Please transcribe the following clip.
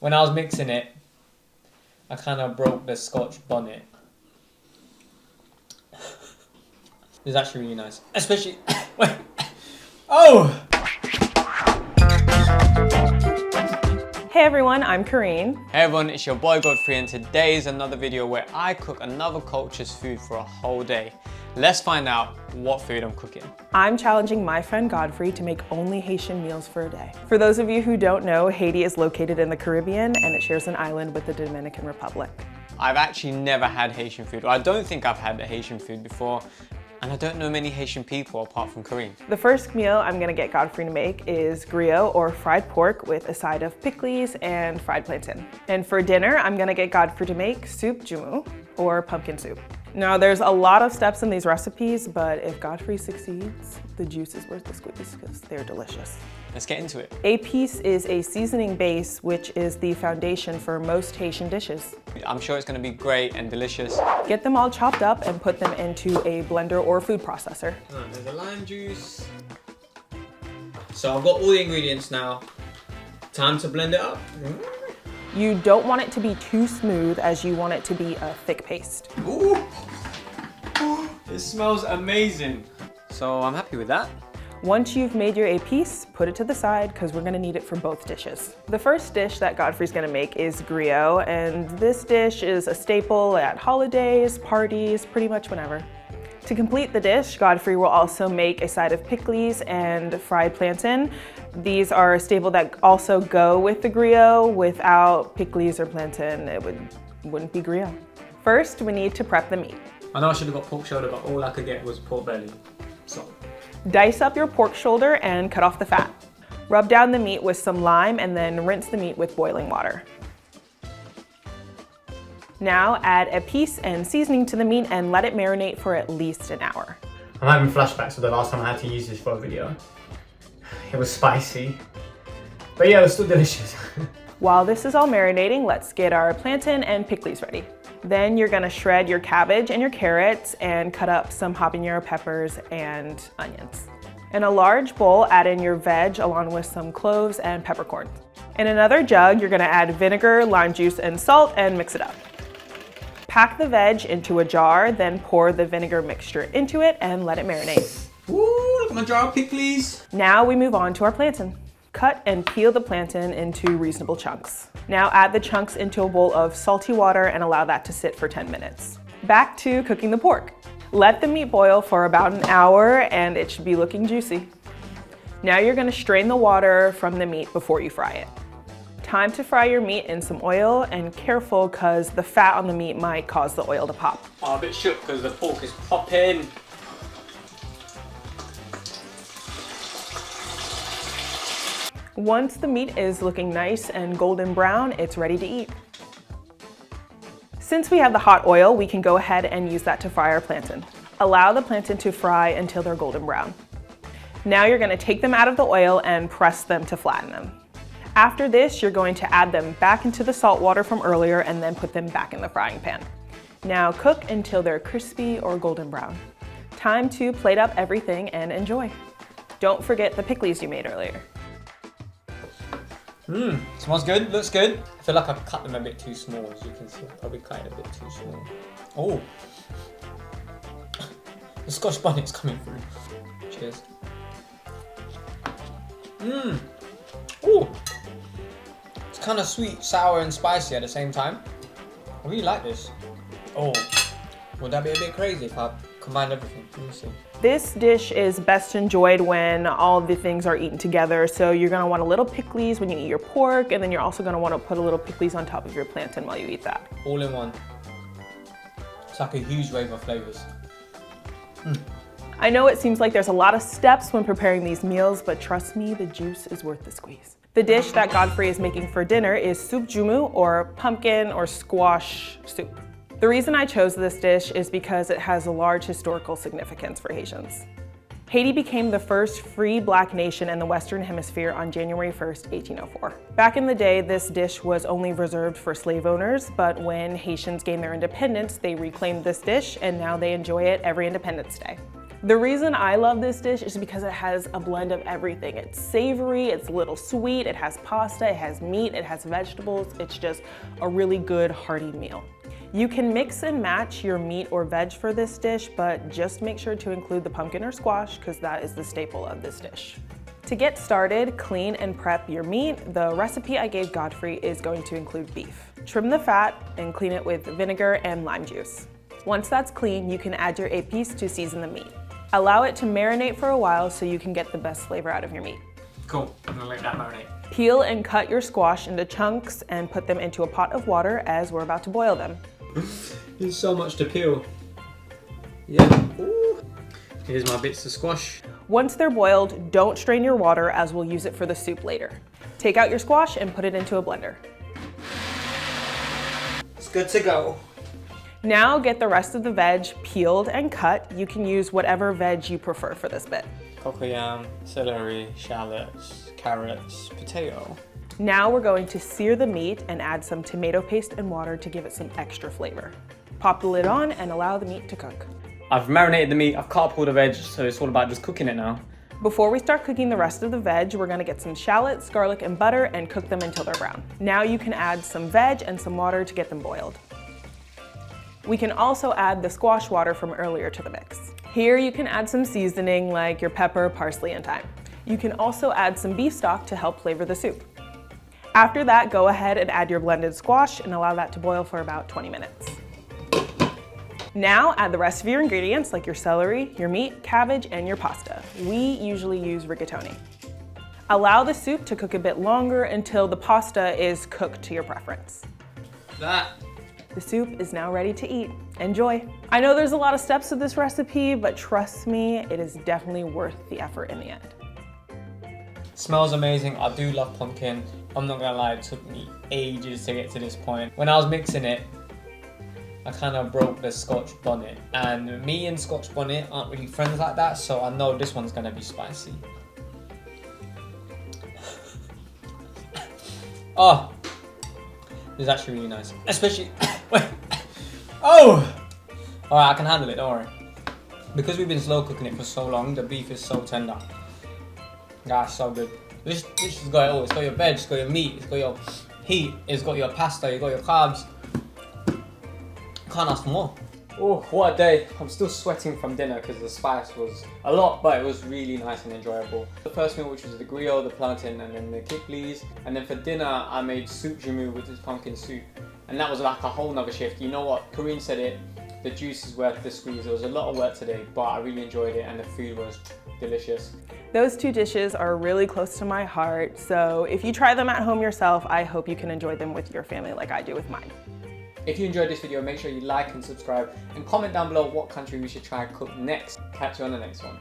when I was mixing it, I kind of broke the Scotch bonnet. It's actually really nice. Especially... Wait. Oh! Hey everyone, I'm Carinne. Hey everyone, it's your boy Godfrey, and today is another video where I cook another culture's food for a whole day. Let's find out what food I'm cooking. I'm challenging my friend Godfrey to make only Haitian meals for a day. For those of you who don't know, Haiti is located in the Caribbean and it shares an island with the Dominican Republic. I've actually never had Haitian food, or I don't think I've had Haitian food before, and I don't know many Haitian people apart from Carinne. The first meal I'm gonna get Godfrey to make is Grio, or fried pork with a side of pickles and fried plantain. And for dinner, I'm gonna get Godfrey to make soup Joumou, or pumpkin soup. Now there's a lot of steps in these recipes, but if Godfrey succeeds, the juice is worth the squeeze because they're delicious. Let's get into it. Epis is a seasoning base, which is the foundation for most Haitian dishes. I'm sure it's gonna be great and delicious. Get them all chopped up and put them into a blender or food processor. There's the lime juice. So I've got all the ingredients now. Time to blend it up. You don't want it to be too smooth as you want it to be a thick paste. Ooh. It smells amazing. So I'm happy with that. Once you've made your epis, put it to the side because we're gonna need it for both dishes. The first dish that Godfrey's gonna make is Grio, and this dish is a staple at holidays, parties, pretty much whenever. To complete the dish, Godfrey will also make a side of pickles and fried plantain. These are a staple that also go with the Grio. Without pickles or plantain, it wouldn't be Grio. First, we need to prep the meat. I know I should have got pork shoulder, but all I could get was pork belly. So. Dice up your pork shoulder and cut off the fat. Rub down the meat with some lime and then rinse the meat with boiling water. Now add epis and seasoning to the meat and let it marinate for at least an hour. I'm having flashbacks of the last time I had to use this for a video. It was spicy, but yeah, it was still delicious. While this is all marinating, let's get our plantain and pickles ready. Then you're gonna shred your cabbage and your carrots and cut up some habanero peppers and onions. In a large bowl, add in your veg along with some cloves and peppercorns. In another jug, you're gonna add vinegar, lime juice, and salt and mix it up. Pack the veg into a jar, then pour the vinegar mixture into it and let it marinate. Ooh, look at my jar of pickles. Now we move on to our plantain. Cut and peel the plantain into reasonable chunks. Now add the chunks into a bowl of salty water and allow that to sit for 10 minutes. Back to cooking the pork. Let the meat boil for about an hour and it should be looking juicy. Now you're gonna strain the water from the meat before you fry it. Time to fry your meat in some oil, and careful because the fat on the meat might cause the oil to pop. I'm a bit shook because the pork is popping. Once the meat is looking nice and golden brown, it's ready to eat. Since we have the hot oil, we can go ahead and use that to fry our plantain. Allow the plantain to fry until they're golden brown. Now you're gonna take them out of the oil and press them to flatten them. After this, you're going to add them back into the salt water from earlier and then put them back in the frying pan. Now cook until they're crispy or golden brown. Time to plate up everything and enjoy. Don't forget the pickles you made earlier. Smells good, looks good. I feel like I've cut them a bit too small, as you can see. I've probably cut it a bit too small. Oh. The Scotch bonnet's coming through. Cheers. Oh. It's kind of sweet, sour, and spicy at the same time. I really like this. Oh. Would that be a bit crazy if I combined everything? Let me see. This dish is best enjoyed when all of the things are eaten together. So you're gonna want a little pickles when you eat your pork, and then you're also gonna wanna put a little pickles on top of your plantain while you eat that. All in one. It's like a huge wave of flavors. I know it seems like there's a lot of steps when preparing these meals, but trust me, the juice is worth the squeeze. The dish that Godfrey is making for dinner is soup Joumou, or pumpkin or squash soup. The reason I chose this dish is because it has a large historical significance for Haitians. Haiti became the first free Black nation in the Western Hemisphere on January 1st, 1804. Back in the day, this dish was only reserved for slave owners, but when Haitians gained their independence, they reclaimed this dish and now they enjoy it every Independence Day. The reason I love this dish is because it has a blend of everything. It's savory, it's a little sweet, it has pasta, it has meat, it has vegetables. It's just a really good hearty meal. You can mix and match your meat or veg for this dish, but just make sure to include the pumpkin or squash because that is the staple of this dish. To get started, clean and prep your meat. The recipe I gave Godfrey is going to include beef. Trim the fat and clean it with vinegar and lime juice. Once that's clean, you can add your epis to season the meat. Allow it to marinate for a while so you can get the best flavor out of your meat. Cool, I'm gonna let that marinate. Peel and cut your squash into chunks and put them into a pot of water as we're about to boil them. There's so much to peel. Yeah. Ooh. Here's my bits of squash. Once they're boiled, don't strain your water as we'll use it for the soup later. Take out your squash and put it into a blender. It's good to go. Now get the rest of the veg peeled and cut. You can use whatever veg you prefer for this bit. Cocoyam, celery, shallots, carrots, potato. Now we're going to sear the meat and add some tomato paste and water to give it some extra flavor. Pop the lid on and allow the meat to cook. I've marinated the meat, I've cut up all the veg, so it's all about just cooking it now. Before we start cooking the rest of the veg, we're gonna get some shallots, garlic, and butter and cook them until they're brown. Now you can add some veg and some water to get them boiled. We can also add the squash water from earlier to the mix. Here you can add some seasoning like your pepper, parsley, and thyme. You can also add some beef stock to help flavor the soup. After that, go ahead and add your blended squash and allow that to boil for about 20 minutes. Now add the rest of your ingredients like your celery, your meat, cabbage, and your pasta. We usually use rigatoni. Allow the soup to cook a bit longer until the pasta is cooked to your preference. The soup is now ready to eat. Enjoy. I know there's a lot of steps to this recipe, but trust me, it is definitely worth the effort in the end. Smells amazing. I do love pumpkin. I'm not gonna lie, it took me ages to get to this point. When I was mixing it, I kind of broke the Scotch bonnet. And me and Scotch bonnet aren't really friends like that, so I know this one's gonna be spicy. Oh, this is actually really nice. Especially, wait. Oh! Alright, I can handle it, don't worry. Because we've been slow cooking it for so long, the beef is so tender. That's so good. This has got it all. It's got your veg, it's got your meat, it's got your heat, it's got your pasta, it's got your carbs. Can't ask for more. Oh, what a day. I'm still sweating from dinner because the spice was a lot, but it was really nice and enjoyable. The first meal, which was the Grio, the plantain, and then the Pickles. And then for dinner, I made soup Joumou with this pumpkin soup. And that was like a whole nother shift. You know what? Carinne said it. The juice is worth the squeeze. There was a lot of work today, but I really enjoyed it and the food was delicious. Those two dishes are really close to my heart, so if you try them at home yourself, I hope you can enjoy them with your family like I do with mine. If you enjoyed this video, make sure you like and subscribe and comment down below what country we should try and cook next. Catch you on the next one.